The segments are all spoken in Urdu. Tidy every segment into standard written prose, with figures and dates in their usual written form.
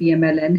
PMLN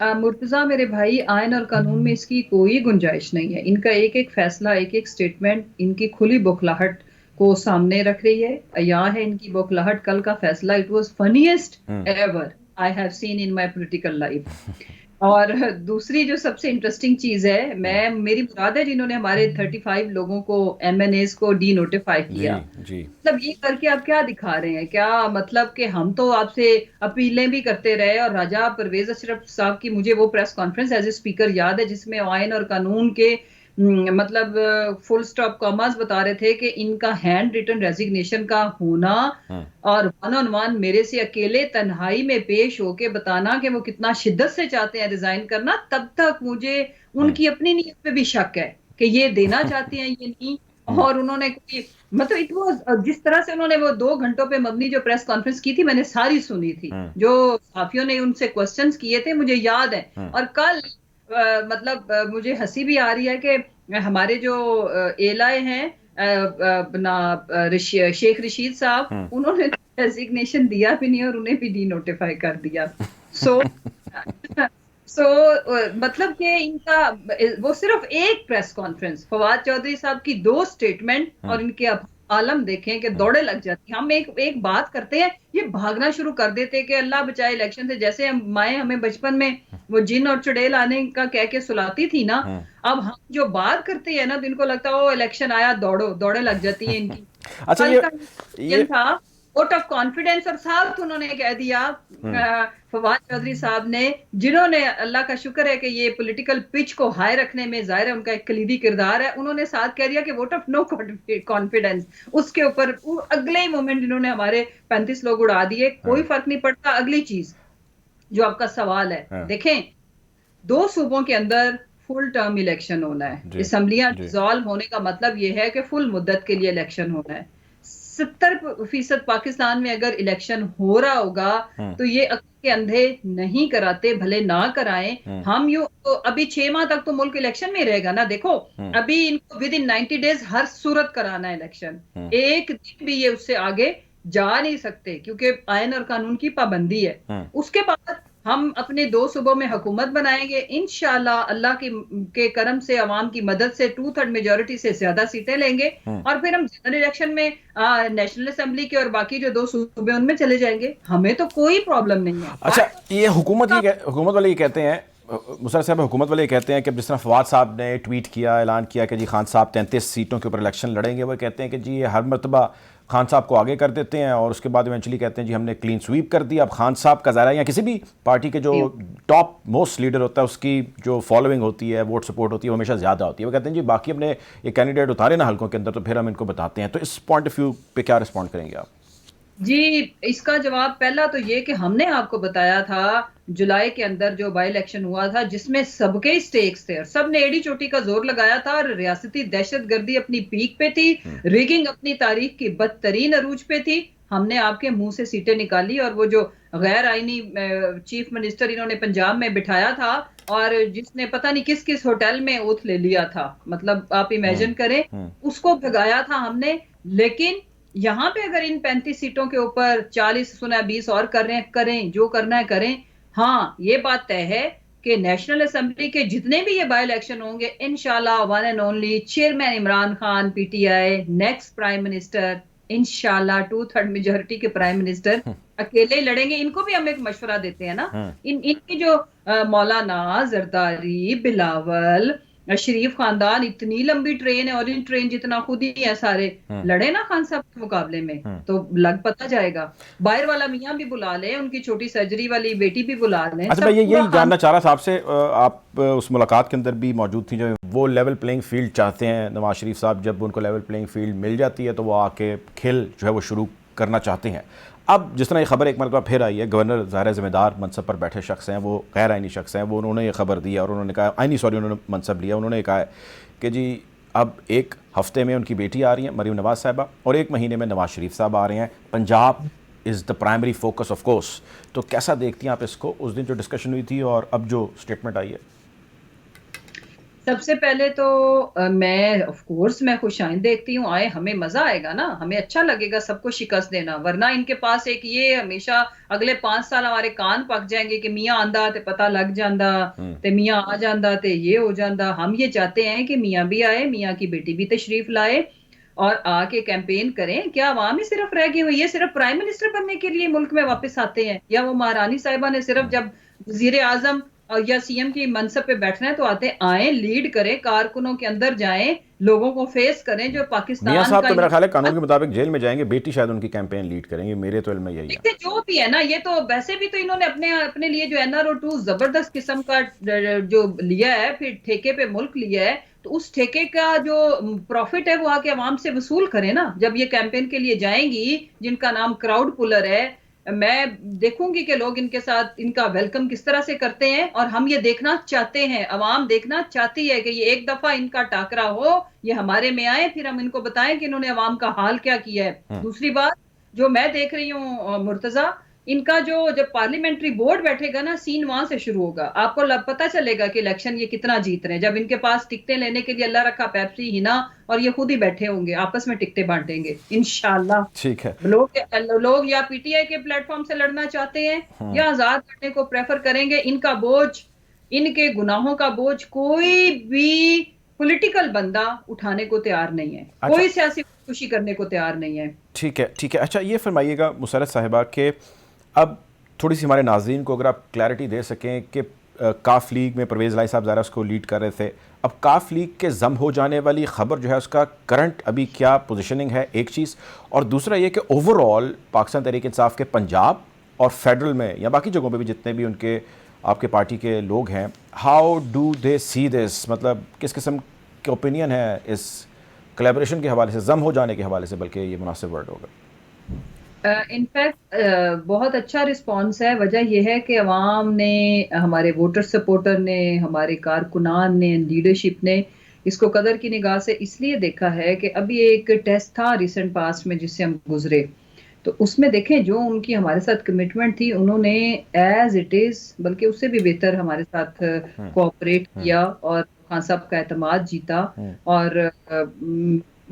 مرتضیٰ میرے بھائی، آئین اور قانون میں اس کی کوئی گنجائش نہیں ہے. ان کا ایک ایک فیصلہ، ایک ایک سٹیٹمنٹ ان کی کھلی بوکھلاہٹ کو سامنے رکھ رہی ہے. عیاں ہے ان کی بوکھلاہٹ. کل کا فیصلہ it was finest ever I have seen in my political life. اور دوسری جو سب سے انٹرسٹنگ چیز ہے، میری مراد ہے جنہوں نے ہمارے 35 لوگوں کو ایم این ایز کو ڈی نوٹیفائی جی کیا. جی مطلب یہ کر کے آپ کیا دکھا رہے ہیں؟ کیا مطلب کہ ہم تو آپ سے اپیلیں بھی کرتے رہے، اور راجہ پرویز اشرف صاحب کی مجھے وہ press conference as a speaker یاد ہے جس میں آئین اور قانون کے مطلب فل سٹاپ کاماز بتا رہے تھے کہ ان کا ہینڈ ریٹن ریزگنیشن کا ہونا اور ون آن ون میرے سے اکیلے تنہائی میں پیش ہو کے بتانا کہ وہ کتنا شدت سے چاہتے ہیں ریزائن کرنا، تب تک مجھے ان کی اپنی نیت پہ بھی شک ہے کہ یہ دینا چاہتے ہیں یہ نہیں. اور انہوں نے کوئی مطلب اٹ واز جس طرح سے انہوں نے وہ 2 گھنٹوں پہ مبنی جو پریس کانفرنس کی تھی میں نے ساری سنی تھی. جو صحافیوں نے ان سے کوسچنز کیے تھے مجھے یاد ہے. اور کل مطلب مجھے ہنسی بھی آ رہی ہے کہ ہمارے جو ایلائے ہیں شیخ رشید صاحب، انہوں نے ڈیزگنیشن دیا بھی نہیں اور انہیں بھی ڈی نوٹیفائی کر دیا. سو سو مطلب کہ ان کا وہ صرف ایک پریس کانفرنس، فواد چودھری صاحب کی 2 سٹیٹمنٹ اور ان کے عالم دیکھیں کہ دوڑے لگ جاتی. ہم ایک بات کرتے ہیں یہ بھاگنا شروع کر دیتے کہ اللہ بچائے الیکشن سے. جیسے مائیں ہمیں بچپن میں وہ جن اور چڑیل آنے کا کہہ کے سلاتی تھی نا، اب ہم جو بات کرتے ہیں نا تو ان کو لگتا ہے وہ الیکشن آیا دوڑے لگ جاتی ہیں ان کی. اچھا کل کا یہ تھا ووٹ آف کانفیڈنس، اور ساتھ انہوں نے کہہ دیا فواد چودھری صاحب نے، جنہوں نے اللہ کا شکر ہے کہ یہ پولیٹیکل پچ کو ہائی رکھنے میں ظاہر ہے ان کا ایک کلیدی کردار ہے، انہوں نے ساتھ کہہ دیا کہ ووٹ آف نو کانفیڈنس. اس کے اوپر اگلے ہی مومنٹ جنہوں نے ہمارے 35 لوگ اڑا دیے. کوئی فرق نہیں پڑتا. اگلی چیز جو آپ کا سوال ہے، دیکھیں 2 صوبوں کے اندر فل ٹرم الیکشن ہونا ہے. اسمبلیاں ڈیزالو ہونے کا مطلب یہ ہے کہ فل مدت کے لیے الیکشن ہونا ہے. 70% پاکستان میں اگر الیکشن ہو رہا ہوگا تو یہ عقل کے اندھے نہیں کراتے، بھلے نہ کرائیں. ہم ابھی 6 ماہ تک تو ملک الیکشن میں رہے گا نا. دیکھو ابھی ان کو ود ان 90 ڈیز ہر صورت کرانا ہے الیکشن. ایک دن بھی یہ اس سے آگے جا نہیں سکتے کیونکہ آئین اور قانون کی پابندی ہے. اس کے بعد ہم اپنے 2 صوبوں میں حکومت بنائیں گے انشاءاللہ. اللہ کے کرم سے، عوام کی مدد سے 2/3 میجورٹی سے زیادہ سیٹیں لیں گے اور پھر ہم جنرل الیکشن میں نیشنل اسمبلی کے اور باقی جو 2 صوبے ان میں چلے جائیں گے. ہمیں تو کوئی پرابلم نہیں ہے. اچھا یہ حکومت والے یہ کہتے ہیں، مسرت صاحب حکومت والے یہ کہتے ہیں کہ جس طرح فواد صاحب نے ٹویٹ کیا، اعلان کیا کہ جی خان صاحب 33 سیٹوں کے اوپر الیکشن لڑیں گے، وہ کہتے ہیں کہ جی یہ ہر مرتبہ خان صاحب کو آگے کر دیتے ہیں اور اس کے بعد ایونچولی کہتے ہیں جی ہم نے کلین سویپ کر دیا. اب خان صاحب کا ظاہر ہے یا کسی بھی پارٹی کے جو ٹاپ موسٹ لیڈر ہوتا ہے اس کی جو فالوئنگ ہوتی ہے، ووٹ سپورٹ ہوتی ہے، وہ ہمیشہ زیادہ ہوتی ہے. وہ کہتے ہیں جی باقی اپنے یہ کینڈیڈیٹ اتارے نا حلقوں کے اندر تو پھر ہم ان کو بتاتے ہیں. تو اس پوائنٹ آف ویو پہ کیا رسپونڈ کریں گے آپ؟ جی اس کا جواب پہلا تو یہ کہ ہم نے آپ کو بتایا تھا جولائی کے اندر جو بائی الیکشن ہوا تھا جس میں سب کے سٹیکس تھے اور سب نے ایڑی چوٹی کا زور لگایا تھا اور ریاستی دہشت گردی اپنی پیک پہ تھی، ریگنگ اپنی تاریخ کی بدترین عروج پہ تھی. ہم نے آپ کے منہ سے سیٹیں نکالی اور وہ جو غیر آئینی چیف منسٹر انہوں نے پنجاب میں بٹھایا تھا اور جس نے پتہ نہیں کس کس ہوٹل میں اوتھ لے لیا تھا، مطلب آپ امیجن کریں، اس کو بھگایا تھا ہم نے. لیکن یہاں پہ اگر ان 35 سیٹوں کے اوپر 40 سنا 20 اور کریں جو کرنا ہے کریں. ہاں یہ بات طے ہے کہ نیشنل اسمبلی کے جتنے بھی یہ بائی الیکشن ہوں گے انشاءاللہ one and only chairman Imran Khan P T I next prime minister, انشاءاللہ 2/3 میجورٹی کے پرائم منسٹر اکیلے لڑیں گے. ان کو بھی ہم ایک مشورہ دیتے ہیں نا، ان کی جو مولانا زرداری، بلاول، شریف خاندان، اتنی لمبی ٹرین ہے اور ان ٹرین جتنا خود ہی ہے سارے، لڑے نا خان صاحب کے مقابلے میں تو لگ پتا جائے گا. باہر والا میاں بھی بلا لیں، ان کی چھوٹی سرجری والی بیٹی بھی بلا لیں. اچھا میں یہی جاننا چاہ رہا تھا آپ سے، آپ اس ملاقات کے اندر بھی موجود تھیں، جو وہ لیول پلینگ فیلڈ چاہتے ہیں نواز شریف صاحب، جب ان کو لیول پلینگ فیلڈ مل جاتی ہے تو وہ آ کے کھیل جو ہے وہ شروع کرنا چاہتے ہیں. اب جس طرح یہ خبر ایک مرتبہ پھر آئی ہے، گورنر ظاہر ذمہ دار منصب پر بیٹھے شخص ہیں، وہ غیر آئینی شخص ہیں، وہ انہوں نے یہ خبر دی اور انہوں نے کہا انہوں نے منصب لیا، انہوں نے کہا ہے کہ جی اب 1 ہفتے میں ان کی بیٹی آ رہی ہیں مریم نواز صاحبہ اور 1 مہینے میں نواز شریف صاحب آ رہے ہیں. Punjab is the primary focus of course. تو کیسا دیکھتی ہیں آپ اس کو، اس دن جو ڈسکشن ہوئی تھی اور اب جو سٹیٹمنٹ آئی ہے؟ سب سے پہلے تو میں آف کورس میں خوش آئند دیکھتی ہوں، آئے ہمیں مزہ آئے گا نا، ہمیں اچھا لگے گا سب کو شکست دینا، ورنہ ان کے پاس ایک یہ ہمیشہ اگلے 5 سال ہمارے کان پک جائیں گے کہ میاں آندا تے پتہ لگ جاندا تے میاں آ جاندا تے یہ ہو جاندا۔ ہم یہ چاہتے ہیں کہ میاں بھی آئے، میاں کی بیٹی بھی تشریف لائے اور آ کے کیمپین کریں۔ کیا عوام ہی صرف رہ گئی ہوئی ہے، صرف پرائم منسٹر بننے کے لیے ملک میں واپس آتے ہیں، یا وہ مہارانی صاحبہ نے صرف جب وزیر اعظم یا سی ایم کی منصب پہ بیٹھنا ہے تو آتے آئیں، لیڈ کریں، کارکنوں کے اندر جائیں، لوگوں کو فیس کریں جو میاں پاکستان صاحب کا تو میرا خیال ہے قانون کے مطابق جیل میں جائیں گے، بیٹی شاید ان کی کیمپین لیڈ کریں گے، میرے تو علم میں یہی ہے۔ دیکھیں جو بھی ہے نا، یہ تو ویسے بھی تو انہوں نے اپنے لیے جو NRO2 زبردست قسم کا جو لیا ہے، پھر ٹھیکے پہ ملک لیا ہے، تو اس ٹھیکے کا جو پروفٹ ہے وہ آ کے عوام سے وصول کرے نا۔ جب یہ کیمپین کے لیے جائیں گی، جن کا نام کراؤڈ پولر ہے، میں دیکھوں گی کہ لوگ ان کے ساتھ ان کا ویلکم کس طرح سے کرتے ہیں، اور ہم یہ دیکھنا چاہتے ہیں، عوام دیکھنا چاہتی ہے کہ یہ ایک دفعہ ان کا ٹاکرا ہو، یہ ہمارے میں آئے، پھر ہم ان کو بتائیں کہ انہوں نے عوام کا حال کیا کیا ہے۔ دوسری بات جو میں دیکھ رہی ہوں مرتضیٰ، ان کا جو جب پارلیمنٹری بورڈ بیٹھے گا نا، سین وہاں سے شروع ہوگا۔ آپ کو پتا چلے گا کہ الیکشن یہ کتنا جیت رہے ہیں، جب ان کے پاس ٹکٹیں لینے کے لیے اللہ رکھا پیپسی ہنا اور یہ خود ہی بیٹھے ہوں گے، آپس میں ٹکٹیں بانٹیں گے انشاءاللہ۔ ٹھیک ہے، لوگ یا پی ٹی آئی کے پلیٹ فارم سے لڑنا چاہتے ہیں یا آزاد کرنے کو پریفر کریں گے۔ ان کا بوجھ، ان کے گناہوں کا بوجھ کوئی بھی پولیٹیکل بندہ اٹھانے کو تیار نہیں ہے، اچھا کوئی سیاسی خوشی کرنے کو تیار نہیں ہے۔ ٹھیک ہے ٹھیک ہے۔ اچھا یہ فرمائیے گا مسرت صاحبہ کہ اب تھوڑی سی ہمارے ناظرین کو اگر آپ کلیئرٹی دے سکیں کہ کاف لیگ میں پرویز الہی صاحب ظاہرہ اس کو لیڈ کر رہے تھے، اب کاف لیگ کے ضم ہو جانے والی خبر جو ہے اس کا کرنٹ ابھی کیا پوزیشننگ ہے، ایک چیز، اور دوسرا یہ کہ اوور آل پاکستان تحریک انصاف کے پنجاب اور فیڈرل میں یا باقی جگہوں پہ بھی جتنے بھی ان کے آپ کے پارٹی کے لوگ ہیں، ہاؤ ڈو دے سی دس، مطلب کس قسم کے اوپینین ہے اس کلیبریشن کے حوالے سے، ضم ہو جانے کے حوالے سے بلکہ یہ مناسب ورڈ ہوگا؟ انفیکٹ بہت اچھا رسپانس ہے۔ وجہ یہ ہے کہ عوام نے، ہمارے ووٹر سپورٹر نے، ہمارے کارکنان نے، لیڈرشپ نے اس کو قدر کی نگاہ سے اس لیے دیکھا ہے کہ ابھی ایک ٹیسٹ تھا ریسنٹ پاسٹ میں جس سے ہم گزرے، تو اس میں دیکھیں جو ان کی ہمارے ساتھ کمٹمنٹ تھی، انہوں نے ایز اٹ از بلکہ اس سے بھی بہتر ہمارے ساتھ کوآپریٹ کیا اور خان صاحب کا اعتماد جیتا۔ اور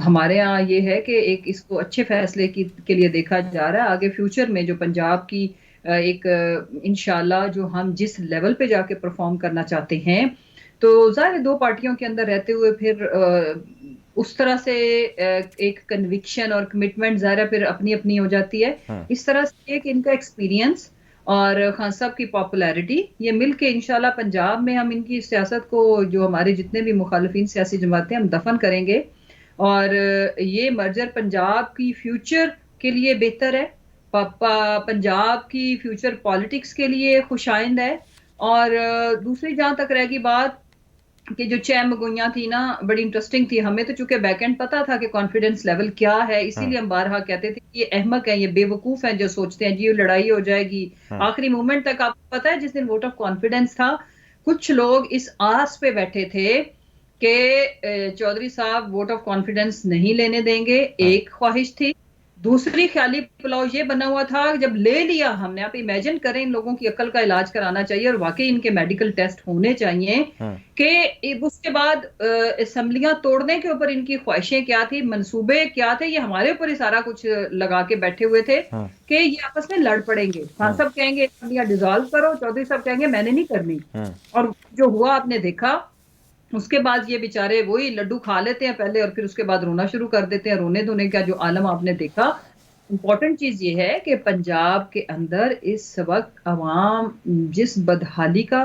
ہمارے ہاں یہ ہے کہ ایک اس کو اچھے فیصلے کے لیے دیکھا جا رہا ہے۔ آگے فیوچر میں جو پنجاب کی ایک انشاءاللہ جو ہم جس لیول پہ جا کے پرفارم کرنا چاہتے ہیں، تو ظاہر دو پارٹیوں کے اندر رہتے ہوئے پھر اس طرح سے ایک کنوکشن اور کمٹمنٹ ظاہر پھر اپنی اپنی ہو جاتی ہے۔ اس طرح سے کہ ان کا ایکسپیرینس اور خان صاحب کی پاپولیرٹی یہ مل کے انشاءاللہ پنجاب میں ہم ان کی سیاست کو، جو ہمارے جتنے بھی مخالفین سیاسی جماعتیں، ہم دفن کریں گے، اور یہ مرجر پنجاب کی فیوچر کے لیے بہتر ہے، پنجاب کی فیوچر پالیٹکس کے لیے خوش آئند ہے۔ اور دوسری جہاں تک رہ گئی بات کہ جو چھ مگوئیاں تھی نا، بڑی انٹرسٹنگ تھی۔ ہمیں تو چونکہ بیک اینڈ پتا تھا کہ کانفیڈنس لیول کیا ہے، اسی لیے ہم بارہا کہتے تھے کہ یہ احمق ہیں، یہ بے وقوف ہیں جو سوچتے ہیں جی یہ لڑائی ہو جائے گی آخری مومنٹ تک۔ آپ کو پتا ہے جس دن ووٹ آف کانفیڈنس تھا، کچھ لوگ اس آس پہ بیٹھے تھے کہ چودھری صاحب ووٹ آف کانفیڈنس نہیں لینے دیں گے، ایک خواہش تھی۔ دوسری خیالی پلاؤ یہ بنا ہوا تھا جب لے لیا ہم نے، آپ امیجن کریں ان لوگوں کی عقل کا علاج کرانا چاہیے اور واقعی ان کے میڈیکل ٹیسٹ ہونے چاہیے کہ اس کے بعد اسمبلیاں توڑنے کے اوپر ان کی خواہشیں کیا تھی، منصوبے کیا تھے، یہ ہمارے اوپر ہی سارا کچھ لگا کے بیٹھے ہوئے تھے کہ یہ آپس میں لڑ پڑیں گے۔ خان صاحب کہیں گے اسمبلیاں ڈیزالو کرو، چودھری صاحب کہیں گے میں نے نہیں کرنی، اور جو ہوا آپ نے دیکھا۔ اس کے بعد یہ بیچارے وہی لڈو کھا لیتے ہیں پہلے اور پھر اس کے بعد رونا شروع کر دیتے ہیں۔ رونے دھونے کا جو عالم آپ نے دیکھا۔ امپورٹنٹ چیز یہ ہے کہ پنجاب کے اندر اس وقت عوام جس بدحالی کا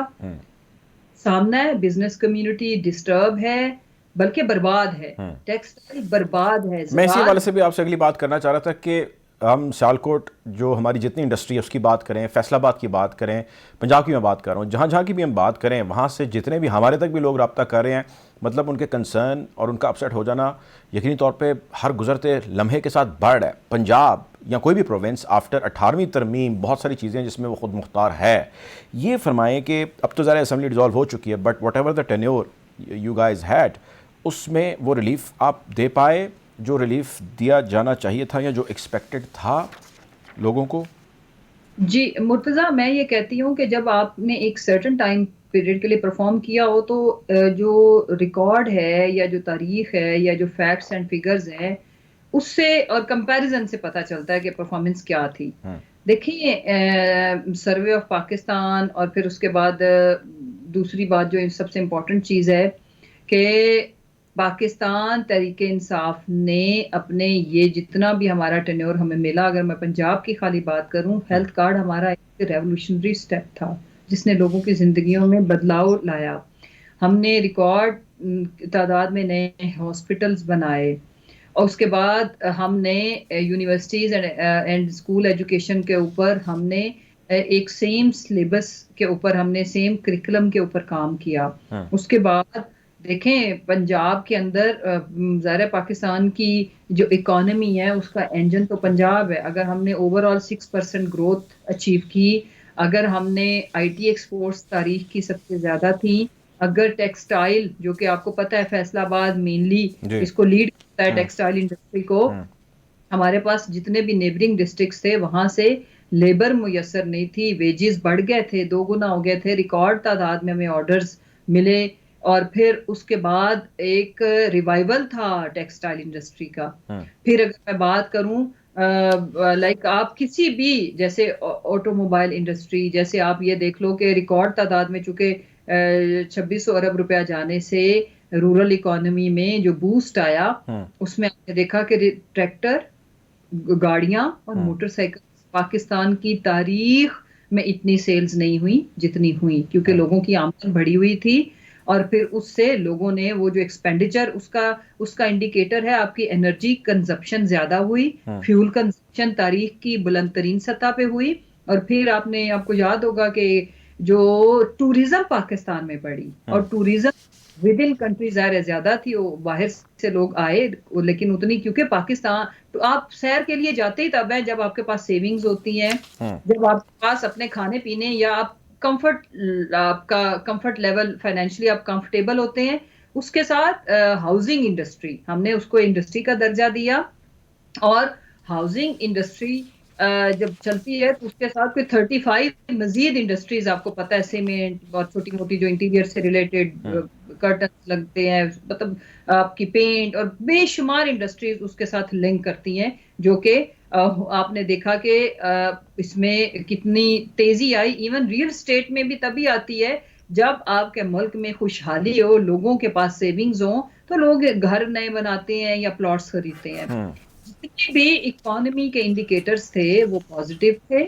سامنا ہے، بزنس کمیونٹی ڈسٹرب ہے بلکہ برباد ہے، ٹیکسٹائل برباد ہے۔ میں اسی حوالے سے بھی آپ سے اگلی بات کرنا چاہ رہا تھا کہ ہم سیالکوٹ جو ہماری جتنی انڈسٹری ہے اس کی بات کریں، فیصل آباد کی بات کریں، پنجاب کی میں بات کر رہا ہوں، جہاں جہاں کی بھی ہم بات کریں، وہاں سے جتنے بھی ہمارے تک بھی لوگ رابطہ کر رہے ہیں، مطلب ان کے کنسرن اور ان کا اپسیٹ ہو جانا یقینی طور پہ ہر گزرتے لمحے کے ساتھ بڑھ رہا ہے۔ پنجاب یا کوئی بھی پروونس آفٹر 18ویں ترمیم بہت ساری چیزیں جس میں وہ خود مختار ہے۔ یہ فرمائیں کہ اب تو ظاہر اسمبلی ڈیزالو ہو چکی ہے، but whatever the tenure you guys had, اس میں وہ ریلیف آپ دے پائے جو ریلیف دیا جانا چاہیے تھا یا جو ایکسپیکٹڈ تھا لوگوں کو؟ جی مرتضیٰ، میں یہ کہتی ہوں کہ جب آپ نے ایک سرٹن ٹائم پیریڈ کے لیے پرفارم کیا ہو تو جو ریکارڈ ہے یا جو تاریخ ہے یا جو فیکٹس اینڈ فگرز ہیں اس سے اور کمپیریزن سے پتہ چلتا ہے کہ پرفارمنس کیا تھی. دیکھیے سروے آف پاکستان اور پھر اس کے بعد دوسری بات جو سب سے امپورٹنٹ چیز ہے کہ پاکستان تحریک انصاف نے اپنے یہ جتنا بھی ہمارا ٹینیور ہمیں ملا، اگر میں پنجاب کی خالی بات کروں، ہیلتھ کارڈ ہمارا ایک ریولوشنری سٹیپ تھا جس نے لوگوں کی زندگیوں میں بدلاؤ لایا. ہم نے ریکارڈ تعداد میں نئے ہاسپٹلز بنائے اور اس کے بعد ہم نے یونیورسٹیز اینڈ اسکول ایجوکیشن کے اوپر ہم نے ایک سیم سلیبس کے اوپر ہم نے سیم کریکولم کے اوپر کام کیا. اس کے بعد دیکھیں پنجاب کے اندر ظاہر پاکستان کی جو اکانومی ہے اس کا انجن تو پنجاب ہے. اگر ہم نے اوور آل 6% گروتھ اچیو کی، اگر ہم نے آئی ٹی ایکسپورٹس تاریخ کی سب سے زیادہ تھی، اگر ٹیکسٹائل جو کہ آپ کو پتہ ہے فیصل آباد مینلی اس کو لیڈ کرتا ہے ٹیکسٹائل انڈسٹری کو، ہمارے پاس جتنے بھی نیبرنگ ڈسٹرکٹس تھے وہاں سے لیبر میسر نہیں تھی، ویجز بڑھ گئے تھے، 2 گنا ہو گئے تھے، ریکارڈ تعداد میں ہمیں آرڈرز ملے. اور پھر اس کے بعد ایک ریوائول تھا ٹیکسٹائل انڈسٹری کا. پھر اگر میں بات کروں لائک آپ کسی بھی جیسے آٹو موبائل انڈسٹری، جیسے آپ یہ دیکھ لو کہ ریکارڈ تعداد میں چونکہ 2600 ارب روپیہ جانے سے رورل اکانومی میں جو بوسٹ آیا اس میں آپ نے دیکھا کہ ٹریکٹر، گاڑیاں اور موٹر سائیکل پاکستان کی تاریخ میں اتنی سیلز نہیں ہوئی جتنی ہوئی کیونکہ لوگوں کی آمدن بڑھی ہوئی تھی. اور پھر اس سے لوگوں نے وہ جو ایکسپینڈیچر اس کا انڈیکیٹر ہے آپ کی انرجی کنزپشن زیادہ ہوئی، فیول کنزپشن تاریخ کی بلند ترین سطح پہ ہوئی. اور پھر آپ کو یاد ہوگا کہ جو ٹوریزم پاکستان میں بڑھی اور ٹوریزم ود ان کنٹری ظاہر زیادہ تھی، وہ باہر سے لوگ آئے لیکن اتنی کیونکہ پاکستان تو آپ سیر کے لیے جاتے ہی تب ہے جب آپ کے پاس سیونگز ہوتی ہیں، جب آپ کے پاس اپنے کھانے پینے یا آپ کا کمفرٹ لیول فائنینشلی آپ کمفرٹیبل ہوتے ہیں. اس کے ساتھ ہاؤسنگ انڈسٹری ہم نے اس کو انڈسٹری کا درجہ دیا اور ہاؤسنگ انڈسٹری جب چلتی ہے تو اس کے ساتھ کوئی 35 مزید انڈسٹریز آپ کو پتہ ہے، سیمنٹ اور چھوٹی موٹی جو انٹیریئر سے ریلیٹڈ کرٹنز لگتے ہیں، مطلب آپ کی پینٹ اور بے شمار انڈسٹریز اس کے ساتھ لنک کرتی ہیں جو کہ آپ نے دیکھا کہ اس میں کتنی تیزی آئی. ایون ریئل اسٹیٹ میں بھی تبھی آتی ہے جب آپ کے ملک میں خوشحالی ہو، لوگوں کے پاس سیونگز ہوں تو لوگ گھر نئے بناتے ہیں یا پلاٹس خریدتے ہیں. جتنے بھی اکانومی کے انڈیکیٹرز تھے وہ پازیٹیو تھے.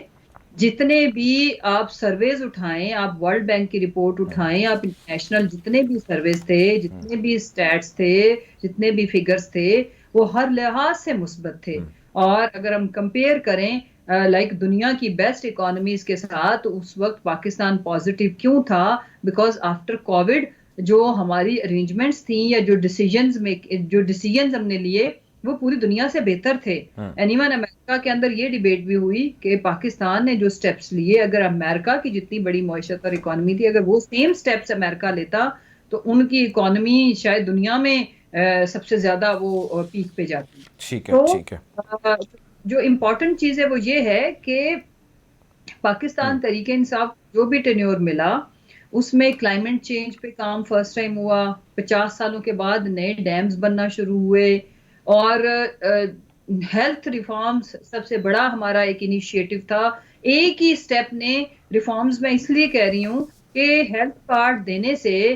جتنے بھی آپ سرویز اٹھائیں، آپ ورلڈ بینک کی رپورٹ اٹھائیں، آپ انٹرنیشنل جتنے بھی سرویز تھے، جتنے بھی اسٹیٹس تھے، جتنے بھی فگرز تھے وہ ہر لحاظ سے مثبت تھے. اور اگر ہم کمپیئر کریں لائک دنیا کی بیسٹ اکانومیز کے ساتھ تو اس وقت پاکستان پازیٹیو کیوں تھا؟ بیکاز آفٹر کووڈ جو ہماری ارینجمنٹس تھیں یا جو ڈیسیجنز ہم نے لیے وہ پوری دنیا سے بہتر تھے. ایون امریکہ کے اندر یہ ڈیبیٹ بھی ہوئی کہ پاکستان نے جو سٹیپس لیے، اگر امریکہ کی جتنی بڑی معیشت اور اکانومی تھی اگر وہ سیم سٹیپس امریکہ لیتا تو ان کی اکانومی شاید دنیا میں سب سے زیادہ وہ پیک پہ جاتی. تو جو امپورٹنٹ چیز ہے وہ یہ ہے کہ پاکستان تحریک انصاف جو بھی ٹینیور ملا اس میں کلائمیٹ چینج پہ کام فرسٹ ٹائم ہوا. 50 سالوں کے بعد نئے ڈیمز بننا شروع ہوئے اور ہیلتھ ریفارمز سب سے بڑا ہمارا ایک انیشیٹو تھا. ایک ہی سٹیپ نے ریفارمز میں اس لیے کہہ رہی ہوں کہ ہیلتھ کارڈ دینے سے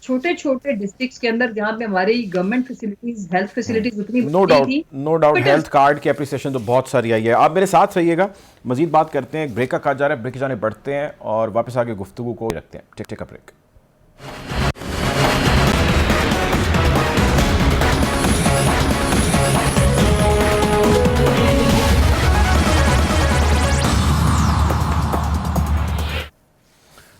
چھوٹے چھوٹے ڈسٹرکٹس کے اندر جہاں پہ ہماری گورنمنٹ فیسلٹیز ہیلتھ فیسلٹیز اتنی بڑی تھی، نو ڈاؤٹ ہیلتھ کارڈ کی اپریسیشن تو بہت ساری آئی ہے. آپ میرے ساتھ رہیے گا، مزید بات کرتے ہیں. ایک بریک کا کہا جا رہا ہے، بریک کی جانب بڑھتے ہیں اور واپس آگے گفتگو کو رکھتے ہیں. Take a break.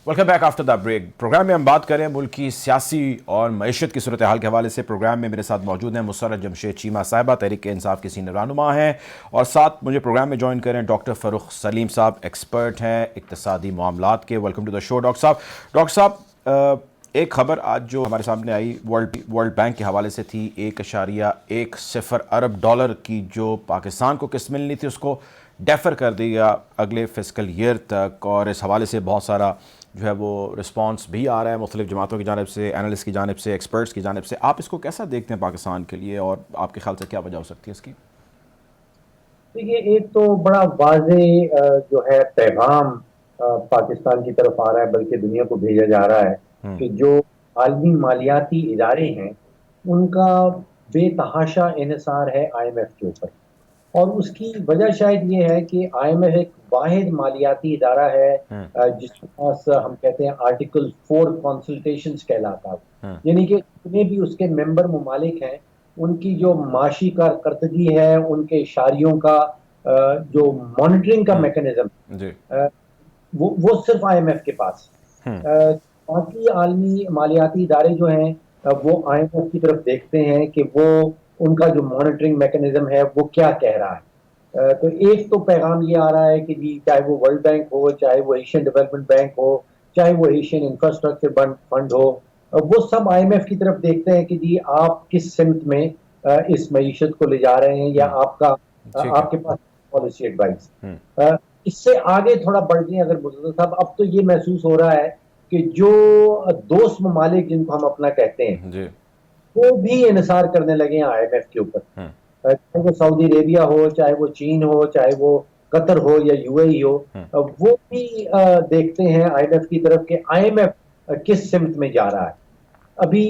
Welcome back after the break. Programme میں ہم بات کریں ملک کی سیاسی اور معیشت کی صورتحال کے حوالے سے. پروگرام میں میرے ساتھ موجود ہیں مسرت جمشید چیمہ صاحبہ، تحریک انصاف کی سینئر رہنما ہیں، اور ساتھ مجھے پروگرام میں جوائن کریں ڈاکٹر فروخ سلیم صاحب، ایکسپرٹ ہیں اقتصادی معاملات کے. Welcome to the show doctor صاحب. ڈاکٹر صاحب ایک خبر آج جو ہمارے سامنے آئی ورلڈ بینک کے حوالے سے تھی، 1.10 ارب ڈالر کی جو پاکستان کو قسط ملنی تھی اس کو ڈیفر کر دیا اگلے فسکل ایئر تک، اور اس حوالے سے بہت سارا جو ہے وہ رسپانس بھی آ رہا ہے مختلف جماعتوں کی جانب سے, انالسٹ کی جانب سے, ایکسپرٹس کی جانب سے. آپ اس کو کیسا دیکھتے ہیں پاکستان کے لیے, اور آپ کے خیال سے کیا وجہ ہو سکتی ہے اس کی؟ دیکھیے, ایک تو بڑا واضح جو ہے پیغام پاکستان کی طرف آ رہا ہے, بلکہ دنیا کو بھیجا جا رہا ہے کہ جو عالمی مالیاتی ادارے ہیں ان کا بے تحاشا انحصار ہے آئی ایم ایف کے اوپر. اور اس کی وجہ شاید یہ ہے کہ آئی ایم ایف ایک واحد مالیاتی ادارہ ہے جس کے پاس ہم کہتے ہیں آرٹیکل 4 کنسلٹیشنز کہلاتا ہے, یعنی کہ جتنے بھی اس کے ممبر ممالک ہیں ان کی جو معاشی کارکردگی ہے, ان کے اشاریوں کا جو مانیٹرنگ کا میکنزم وہ صرف آئی ایم ایف کے پاس. باقی عالمی مالیاتی ادارے جو ہیں وہ آئی ایم ایف کی طرف دیکھتے ہیں کہ وہ ان کا جو مانیٹرنگ میکنزم ہے وہ کیا کہہ رہا ہے. تو ایک تو پیغام یہ آ رہا ہے کہ جی چاہے وہ ورلڈ بینک ہو, چاہے وہ ایشین ڈیولپمنٹ بینک ہو, چاہے وہ ایشین انفراسٹرکچر فنڈ ہو, وہ سب آئی ایم ایف کی طرف دیکھتے ہیں کہ جی آپ کس سمت میں اس معیشت کو لے جا رہے ہیں, یا آپ کے پاس پالیسی ایڈوائس. اس سے آگے تھوڑا بڑھ گئے اگر مرتضیٰ صاحب, اب تو یہ محسوس ہو رہا ہے کہ جو دوست ممالک جن کو ہم اپنا کہتے ہیں وہ بھی انحصار کرنے لگے ہیں آئی ایم ایف کے اوپر. چاہے وہ سعودی عربیہ ہو, چاہے وہ چین ہو, چاہے وہ قطر ہو یا یو اے ای ہو, وہ بھی دیکھتے ہیں آئی ایم ایف کی طرف کہ آئی ایم ایف کس سمت میں جا رہا ہے. ابھی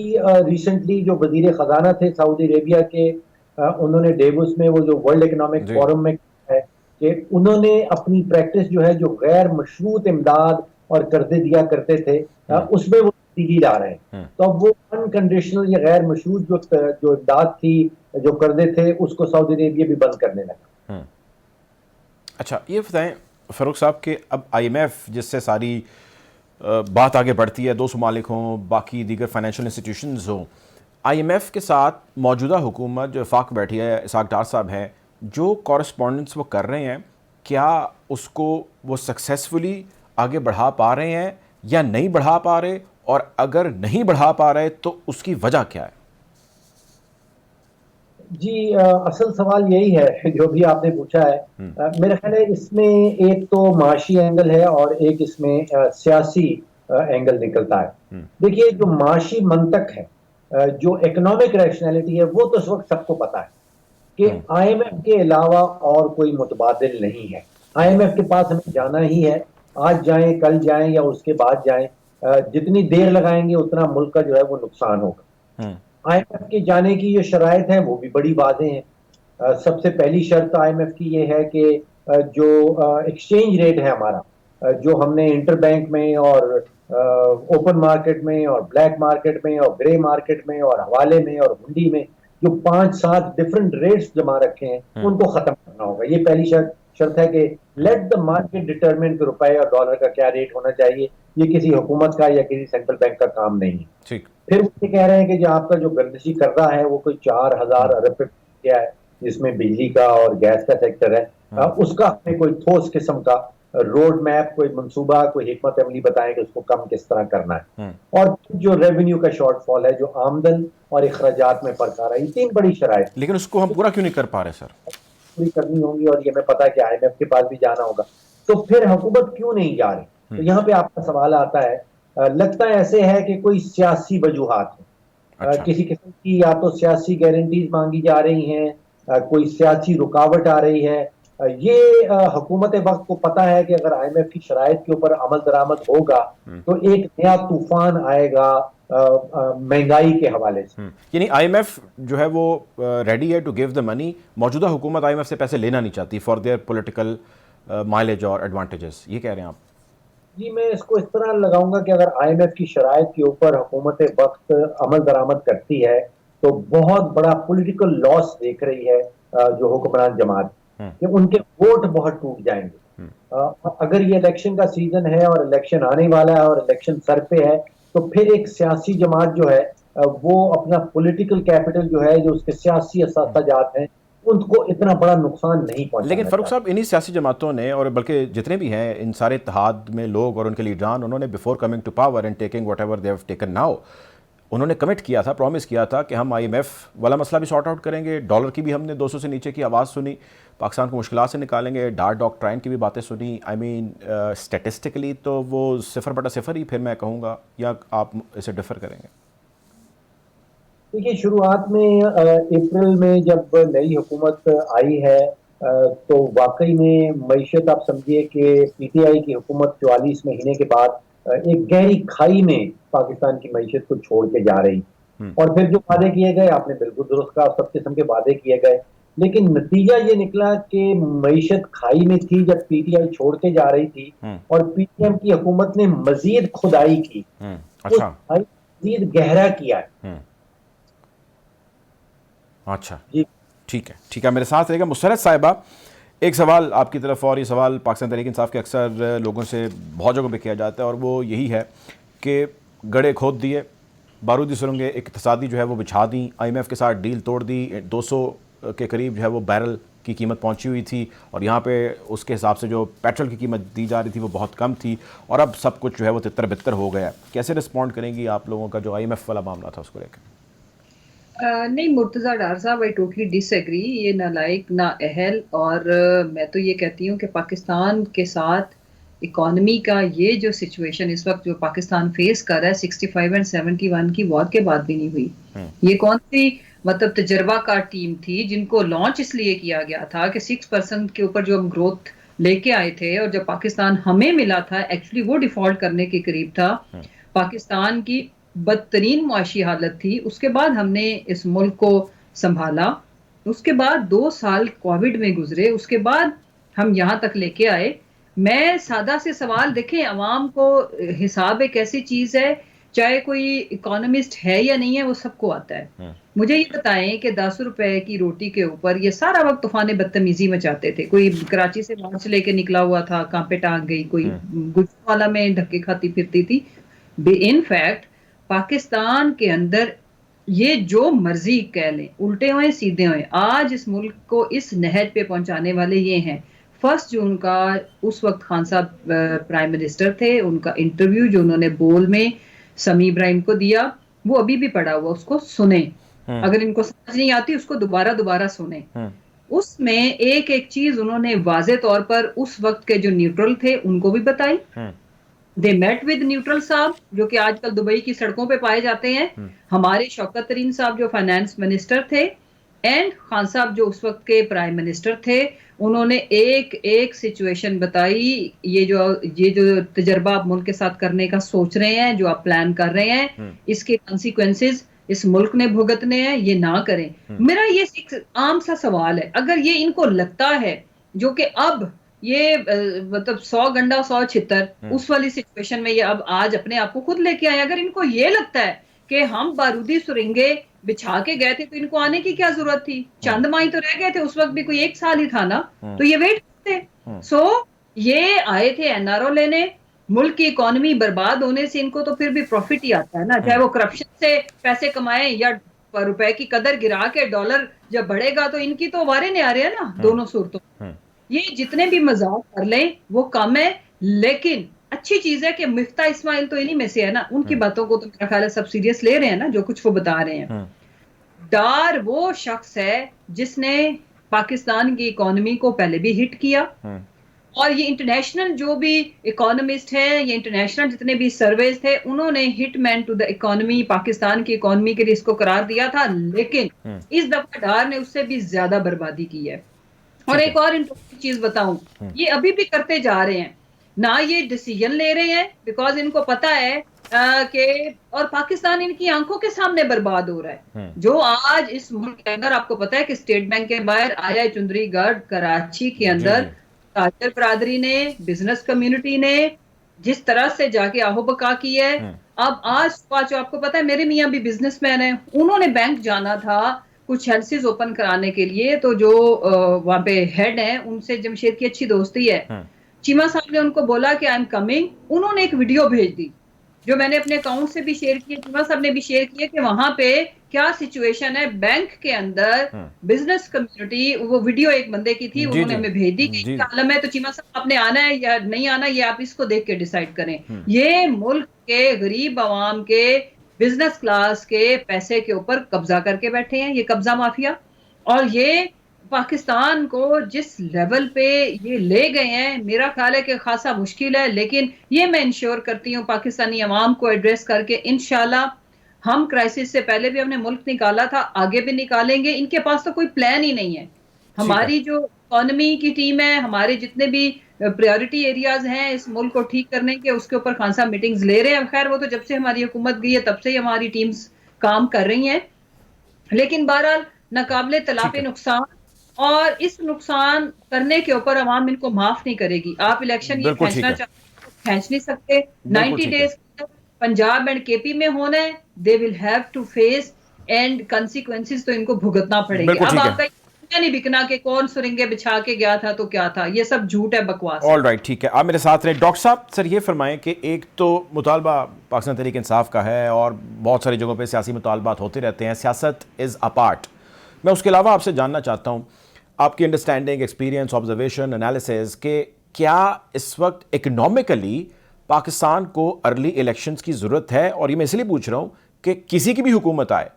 ریسنٹلی جو وزیر خزانہ تھے سعودی عربیہ کے, انہوں نے ڈیوس میں وہ جو ورلڈ اکنامک فورم میں ہے کہ انہوں نے اپنی پریکٹس جو ہے جو غیر مشروط امداد اور قرضے دیا کرتے تھے اس میں وہ تبدیلی لا رہے ہیں. تو اب وہ انکنڈیشنل یا غیر مشروط جو امداد تھی, جو قرضے تھے, اس کو سعودی عربیہ بھی بند کرنے لگا. اچھا, یہ بتائیں فاروق صاحب کہ اب آئی ایم ایف جس سے ساری بات آگے بڑھتی ہے, دو ممالک ہوں, باقی دیگر فائنینشیل انسٹیٹیوشنز ہوں, آئی ایم ایف کے ساتھ موجودہ حکومت جو وفاق بیٹھی ہے, اسحاق ڈار صاحب ہیں, جو کورسپونڈنس وہ کر رہے ہیں, کیا اس کو وہ سکسیسفلی آگے بڑھا پا رہے ہیں یا نہیں بڑھا پا رہے, اور اگر نہیں بڑھا پا رہے تو اس کی وجہ کیا ہے؟ جی, اصل سوال یہی ہے جو بھی آپ نے پوچھا ہے. میرا خیال ہے اس میں ایک تو معاشی اینگل ہے اور ایک اس میں سیاسی اینگل نکلتا ہے. دیکھیے, جو معاشی منطق ہے, جو اکنامک ریشنلٹی ہے, وہ تو اس وقت سب کو پتا ہے کہ آئی ایم ایف کے علاوہ اور کوئی متبادل نہیں ہے. آئی ایم ایف کے پاس ہمیں جانا ہی ہے, آج جائیں, کل جائیں یا اس کے بعد جائیں, جتنی دیر لگائیں گے اتنا ملک کا جو ہے وہ نقصان ہوگا. آئی ایم ایف کے جانے کی جو شرائط ہیں وہ بھی بڑی واضح ہیں. سب سے پہلی شرط آئی ایم ایف کی یہ ہے کہ جو ایکسچینج ریٹ ہے ہمارا, جو ہم نے انٹر بینک میں اور اوپن مارکیٹ میں اور بلیک مارکیٹ میں اور گرے مارکیٹ میں اور حوالے میں اور ہنڈی میں جو 5-7 ڈفرنٹ ریٹس جمع رکھے ہیں ان کو ختم کرنا ہوگا. یہ پہلی شرط ہے کہ لیٹ دا مارکیٹ ڈٹرمن کہ روپے اور ڈالر کا کیا ریٹ ہونا چاہیے. یہ کسی حکومت کا یا کسی سینٹرل بینک کا کام نہیں ہے. پھر وہ یہ کہہ رہے ہیں کہ جو آپ کا جو گردشی قرضہ ہے وہ کوئی 4,000 ارب کیا ہے, جس میں بجلی کا اور گیس کا سیکٹر ہے, اس کا ہمیں کوئی ٹھوس قسم کا روڈ میپ, کوئی منصوبہ, کوئی حکمت عملی بتائیں کہ اس کو کم کس طرح کرنا ہے. اور جو ریونیو کا شارٹ فال ہے, جو آمدن اور اخراجات میں فرق آ رہا ہے, یہ 3 بڑی شرائط. لیکن اس کو ہم پورا کیوں نہیں کر پا رہے سر؟ پوری کرنی ہوں گی, اور یہ ہمیں پتا ہے کہ آئی ایم ایف کے پاس بھی جانا ہوگا. تو پھر حکومت کیوں نہیں جا رہی؟ تو یہاں پہ آپ کا سوال آتا ہے. لگتا ہے ایسے ہے کہ کوئی سیاسی وجوہات ہیں, کسی قسم کی یا تو سیاسی گارنٹیز مانگی جا رہی ہیں, کوئی سیاسی رکاوٹ آ رہی ہے. یہ حکومت وقت کو پتا ہے کہ اگر آئی ایم ایف کی شرائط کے اوپر عمل درآمد ہوگا تو ایک نیا طوفان آئے گا مہنگائی کے حوالے سے. یعنی آئی ایم ایف جو ہے وہ ریڈی ہے ٹو گیو دا منی, موجودہ حکومت آئی ایم ایف سے پیسے لینا نہیں چاہتی فار دیئر پولیٹیکل مائلیج اور ایڈوانٹیجز, یہ کہہ رہے ہیں آپ؟ جی, میں اس کو اس طرح لگاؤں گا کہ اگر آئی ایم ایف کی شرائط کے اوپر حکومت وقت عمل درآمد کرتی ہے تو بہت بڑا پولیٹیکل لاس دیکھ رہی ہے جو حکمران جماعت, کہ ان کے ووٹ بہت ٹوٹ جائیں گے. اگر یہ الیکشن کا سیزن ہے اور الیکشن آنے والا ہے اور الیکشن سر پہ ہے, تو پھر ایک سیاسی جماعت جو ہے وہ اپنا پولیٹیکل کیپٹل جو ہے, جو اس کے سیاسی اثاثہ جات ہیں, ان کو اتنا بڑا نقصان نہیں پہنچانا. لیکن فاروق صاحب, انہی سیاسی جماعتوں نے, اور بلکہ جتنے بھی ہیں ان سارے اتحاد میں لوگ اور ان کے لیڈران, انہوں نے before coming to power and taking whatever they have taken now, انہوں نے کمٹ کیا تھا, پرومس کیا تھا کہ ہم IMF والا مسئلہ بھی سارٹ آؤٹ کریں گے, ڈالر کی بھی ہم نے 200 سے نیچے کی آواز سنی, پاکستان کو مشکلات سے نکالیں گے, ڈاکٹرائن کی بھی باتیں سنی. آئی مین اسٹیٹسٹکلی تو وہ 0/0 ہی پھر میں کہوں گا, یا آپ اسے ڈفر کریں گے؟ دیکھیے شروعات میں اپریل میں جب نئی حکومت آئی ہے تو واقعی میں معیشت آپ سمجھیے کہ PTI کی حکومت 44 مہینے کے بعد ایک گہری کھائی میں پاکستان کی معیشت کو چھوڑ کے جا رہی, اور پھر جو وعدے کیے گئے آپ نے بالکل درست کہا, سب قسم کے وعدے کیے گئے, لیکن نتیجہ یہ نکلا کہ معیشت کھائی میں تھی جب PTI چھوڑ کے جا رہی تھی, اور PTM کی حکومت نے مزید کھدائی کی, اس کھائی مزید گہرا کیا ہے. اچھا ٹھیک ہے, میرے ساتھ رہے گا مسرت صاحبہ. ایک سوال آپ کی طرف, اور یہ سوال پاکستان تحریک انصاف کے اکثر لوگوں سے بہت جگہوں پہ کیا جاتا ہے, اور وہ یہی ہے کہ گڑھے کھود دیے, بارودی سرنگیں اقتصادی جو ہے وہ بچھا دیں, IMF کے ساتھ ڈیل توڑ دی, 200 کے قریب جو ہے وہ بیرل کی قیمت پہنچی ہوئی تھی, اور یہاں پہ اس کے حساب سے جو پیٹرول کی قیمت دی جا رہی تھی وہ بہت کم تھی, اور اب سب کچھ جو ہے وہ تتر بتر ہو گیا. کیسے رسپونڈ کریں گی آپ لوگوں کا جو IMF والا معاملہ تھا اس کو لے کے؟ نہیں مرتضیٰ ڈار صاحب, آئی ٹوٹلی ڈس ایگری. یہ نہ لائق نہ اہل, اور میں تو یہ کہتی ہوں کہ پاکستان کے ساتھ اکانومی کا یہ جو سچویشن اس وقت جو پاکستان فیس کر رہا ہے 65 اور 71 کی وار کے بعد بھی نہیں ہوئی. یہ کون سی مطلب تجربہ کار ٹیم تھی جن کو لانچ اس لیے کیا گیا تھا کہ 6% کے اوپر جو ہم گروتھ لے کے آئے تھے, اور جب پاکستان ہمیں ملا تھا ایکچولی وہ ڈیفالٹ کرنے کے قریب تھا, پاکستان کی بدترین معاشی حالت تھی. اس کے بعد ہم نے اس ملک کو سنبھالا, اس کے بعد 2 سال کووڈ میں گزرے, اس کے بعد ہم یہاں تک لے کے آئے. میں سادہ سے سوال, دیکھیں عوام کو حساب ایک ایسی چیز ہے, چاہے کوئی اکانومسٹ ہے یا نہیں ہے وہ سب کو آتا ہے. مجھے یہ بتائیں کہ 10 روپے کی روٹی کے اوپر یہ سارا وقت طوفان بدتمیزی مچاتے تھے. کوئی کراچی سے مارچ لے کے نکلا ہوا تھا, کہاں پہ ٹانگ گئی, کوئی گجرانوالہ میں دھکے کھاتی پھرتی تھی. ان فیکٹ پاکستان کے اندر یہ جو مرضی کہہ لیں, الٹے ہوئے سیدھے ہوئے, آج اس ملک کو اس نہج پہ پہنچانے والے یہ ہیں. 1 جون کا اس وقت خان صاحب پرائم منسٹر تھے, ان کا انٹرویو جو انہوں نے بول میں سمیع ابراہیم کو دیا وہ ابھی بھی پڑا ہوا, اس کو سنیں, اگر ان کو سمجھ نہیں آتی اس کو دوبارہ سنیں. اس میں ایک چیز انہوں نے واضح طور پر اس وقت کے جو نیوٹرل تھے ان کو بھی بتائی. دے میٹ ود نیوٹرل صاحب جو کہ آج کل دبئی کی سڑکوں پہ پائے جاتے ہیں, ہمارے شوکت ترین صاحب جو فائنانس منسٹر تھے, اینڈ خان صاحب جو اس وقت کے پرائم منسٹر تھے, انہوں نے ایک سچویشن بتائی. یہ جو تجربہ آپ ملک کے ساتھ کرنے کا سوچ رہے ہیں, جو آپ پلان کر رہے ہیں, اس کے کنسیکوینسز اس ملک نے بھگتنے ہیں, یہ نہ کریں. میرا یہ عام سا سوال ہے, اگر یہ ان کو لگتا ہے جو کہ اب یہ مطلب 100 گنڈا 100 چھتر اس والی سچویشن میں یہ اب آج اپنے آپ کو خود لے کے آئے, اگر ان کو یہ لگتا ہے کہ ہم بارودی سرنگیں بچھا کے گئے تھے تو ان کو آنے کی کیا ضرورت تھی, چند ماہ تو رہ گئے تھے, اس وقت بھی کوئی 1 سال ہی تھا نا, تو یہ ویٹ کرتے. سو یہ آئے تھے NRO لینے, ملک کی اکانومی برباد ہونے سے ان کو تو پھر بھی پروفٹ ہی آتا ہے نا, چاہے وہ کرپشن سے پیسے کمائیں یا روپے کی قدر گرا کے ڈالر جب بڑھے گا تو ان کی تو وارے نہیں آ رہے ہیں نا دونوں صورتوں. یہ جتنے بھی مذاق کر لیں وہ کم ہے, لیکن اچھی چیز ہے کہ مفتاح اسماعیل تو انہی میں سے ہے نا, ان کی باتوں کو تو میرا خیال ہے سب سیریس لے رہے ہیں نا جو کچھ وہ بتا رہے ہیں. ڈار وہ شخص ہے جس نے پاکستان کی اکانومی کو پہلے بھی ہٹ کیا, اور یہ انٹرنیشنل جو بھی اکانومسٹ ہیں, یہ انٹرنیشنل جتنے بھی سرویز تھے, انہوں نے ہٹ مین ٹو دا اکانومی, پاکستان کی اکانومی کے لیے اس کو قرار دیا تھا, لیکن اس دفعہ ڈار نے اس سے بھی زیادہ بربادی کی ہے. اور ایک اور انٹرسٹنگ چیز بتاؤں, یہ ابھی بھی کرتے جا رہے ہیں, نہ یہ ڈیسیجن لے رہے ہیں بیکاز ان کو پتا ہے کہ, اور پاکستان ان کی آنکھوں کے سامنے برباد ہو رہا ہے. جو آج اس ملک کے اندر آپ کو پتا ہے کہ اسٹیٹ بینک کے باہر آیا چندری گڑھ کراچی کے اندر تاجر برادری نے, بزنس کمیونٹی نے جس طرح سے جا کے آہو بکا کی ہے. اب آج آپ کو پتا ہے میرے میاں بھی بزنس مین ہیں, انہوں نے بینک جانا تھا کچھ ہیلسز اوپن کرانے کے لیے, تو جو وہاں پہ ہیڈ ہیں ان سے جمشید کی اچھی دوستی ہے, چیمہ صاحب نے ان کو بولا کہ آئی ایم کمنگ, انہوں نے ایک ویڈیو بھیج دی جو میں نے اپنے اکاؤنٹ سے بھی شیئر کی, چیمہ صاحب نے بھی شیئر کیا کہ وہاں پہ کیا سچویشن ہے بینک کے اندر, بزنس کمیونٹی. وہ ویڈیو ایک بندے کی تھی, انہوں نے ہمیں بھیج دی کہ عالم ہے, تو چیمہ صاحب آپ نے آنا ہے یا نہیں آنا یہ آپ اس کو دیکھ کے ڈیسائیڈ کریں. یہ ملک کے غریب عوام کے بزنس کلاس کے پیسے کے اوپر قبضہ کر کے بیٹھے ہیں، یہ قبضہ مافیا. اور یہ پاکستان کو جس لیول پہ یہ لے گئے ہیں، میرا خیال ہے کہ خاصا مشکل ہے، لیکن یہ میں انشور کرتی ہوں پاکستانی عوام کو ایڈریس کر کے انشاءاللہ ہم کرائسس سے پہلے بھی ہم نے ملک نکالا تھا، آگے بھی نکالیں گے. ان کے پاس تو کوئی پلان ہی نہیں ہے. ہماری جو اکانومی کی ٹیم ہے، ہمارے جتنے بھی پریورٹی ایریاز ہیں اس ملک کو ٹھیک کرنے کے، اس کے اوپر خان صاحب میٹنگز لے رہے ہیں. خیر وہ تو جب سے ہماری حکومت گئی ہے تب سے ہی ہماری ٹیمز کام کر رہی ہیں، لیکن بہرحال ناقابل تلافی نقصان، اور اس نقصان کرنے کے اوپر عوام ان کو معاف نہیں کرے گی. آپ الیکشن یہ کھینچنا چاہتے ہیں کھینچ نہیں سکتے. 90 ڈیز پنجاب اینڈ کے پی میں ہونا ہے. They will have to face and consequences تو ان کو بھگتنا پڑے گی. اب آپ کا نہیں بکنا کہ کون سرنگے بچھا کے گیا تھا تو کیا تھا، یہ سب جھوٹ ہے، بکواس. آل رائٹ، ٹھیک ہے. آپ میرے ساتھ رہیں. ڈاکٹر صاحب سر یہ فرمائیں کہ ایک تو مطالبہ پاکستان تحریک انصاف کا ہے اور بہت ساری جگہوں پہ سیاسی مطالبات ہوتے رہتے ہیں، سیاست از اے پارٹ. میں اس کے علاوہ آپ سے جاننا چاہتا ہوں آپ کی انڈرسٹینڈنگ، ایکسپیرینس، آبزرویشن، انالیسز کہ کیا اس وقت اکنامکلی پاکستان کو ارلی الیکشنز کی ضرورت ہے. اور یہ میں اس لیے پوچھ رہا ہوں کہ کسی کی بھی حکومت آئے،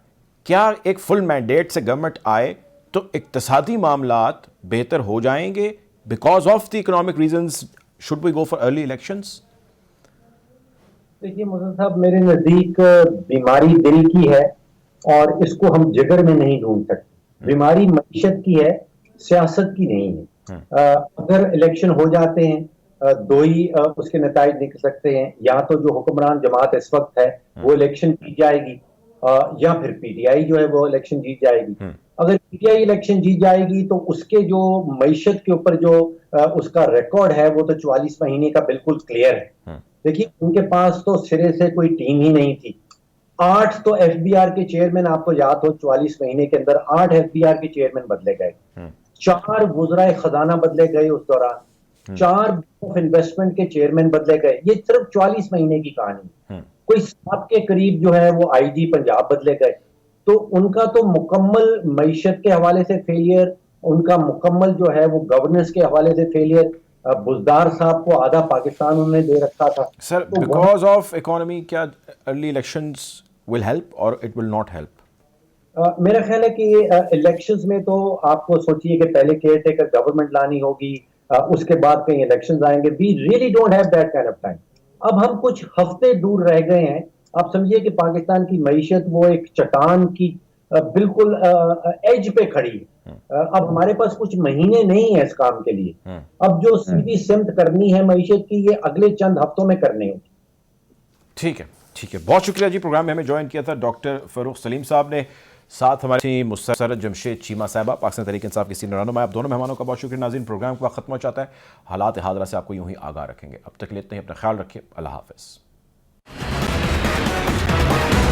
کیا ایک فل مینڈیٹ سے گورنمنٹ آئے تو اقتصادی معاملات بہتر ہو جائیں گے؟ Because of the economic reasons should we go for early elections? دیکھیے محسن صاحب، میرے نزدیک بیماری دل کی ہے اور اس کو ہم جگر میں نہیں ڈھونڈ سکتے. بیماری معیشت کی ہے، سیاست کی نہیں ہے. اگر الیکشن ہو جاتے ہیں دو ہی اس کے نتائج نکل سکتے ہیں. یا تو جو حکمران جماعت اس وقت ہے وہ الیکشن جیت جائے گی، یا پھر پی ٹی آئی جو ہے وہ الیکشن جیت جائے گی. اگر پی ٹی آئی الیکشن جیت جائے گی تو اس کے جو معیشت کے اوپر جو اس کا ریکارڈ ہے وہ تو 44 مہینے کا بالکل کلیئر ہے. دیکھیے ان کے پاس تو سرے سے کوئی ٹیم ہی نہیں تھی. 8 تو ایف بی آر کے چیئرمین، آپ کو یاد ہو 44 مہینے کے اندر 8 ایف بی آر کے چیئرمین بدلے گئے، 4 وزرائے خزانہ بدلے گئے اس دوران، 4 آف انویسٹمنٹ کے چیئرمین بدلے گئے. یہ صرف 44 مہینے کی کہانی. کوئی 7 کے قریب جو ہے وہ آئی جی پنجاب بدلے گئے. تو ان کا تو مکمل معیشت کے حوالے سے فیلئر، ان کا مکمل جو ہے وہ گورننس کے حوالے سے فیلئر. بزدار صاحب کو آدھا پاکستان انہوں نے دے رکھا تھا. سر بیکاز آف اکانومی کیا ارلی الیکشنز ول ہیلپ اور اٹ ول ناٹ ہیلپ؟ میرا خیال ہے کہ الیکشنز میں تو آپ کو سوچیے کہ پہلے کیئر ٹیکر گورنمنٹ لانی ہوگی، اس کے بعد کہیں الیکشنز آئیں گے. We really don't have that kind of time. اب ہم کچھ ہفتے دور رہ گئے ہیں. آپ سمجھیے کہ پاکستان کی معیشت وہ ایک چٹان کی بالکل ایج پہ کھڑی ہے. اب ہمارے پاس کچھ مہینے نہیں ہیں اس کام کے لیے. اب جو سیدھی سمت کرنی ہے معیشت کی یہ اگلے چند ہفتوں میں کرنی ہوگی. ٹھیک ہے، ٹھیک ہے. بہت شکریہ جی. پروگرام میں ہمیں جوائن کیا تھا ڈاکٹر فاروق سلیم صاحب نے، ساتھ ہماری مسرت جمشید چیمہ صاحبہ پاکستان تحریک انصاف کی سینئر رہنما. آپ دونوں مہمانوں کا بہت شکریہ. ناظرین پروگرام کا ختم ہو جاتا ہے. حالات حاضرہ سے آپ کو یوں ہی آگاہ رکھیں گے. اب تک کے لیے اتنا ہی. اپنا خیال رکھیے. اللہ حافظ.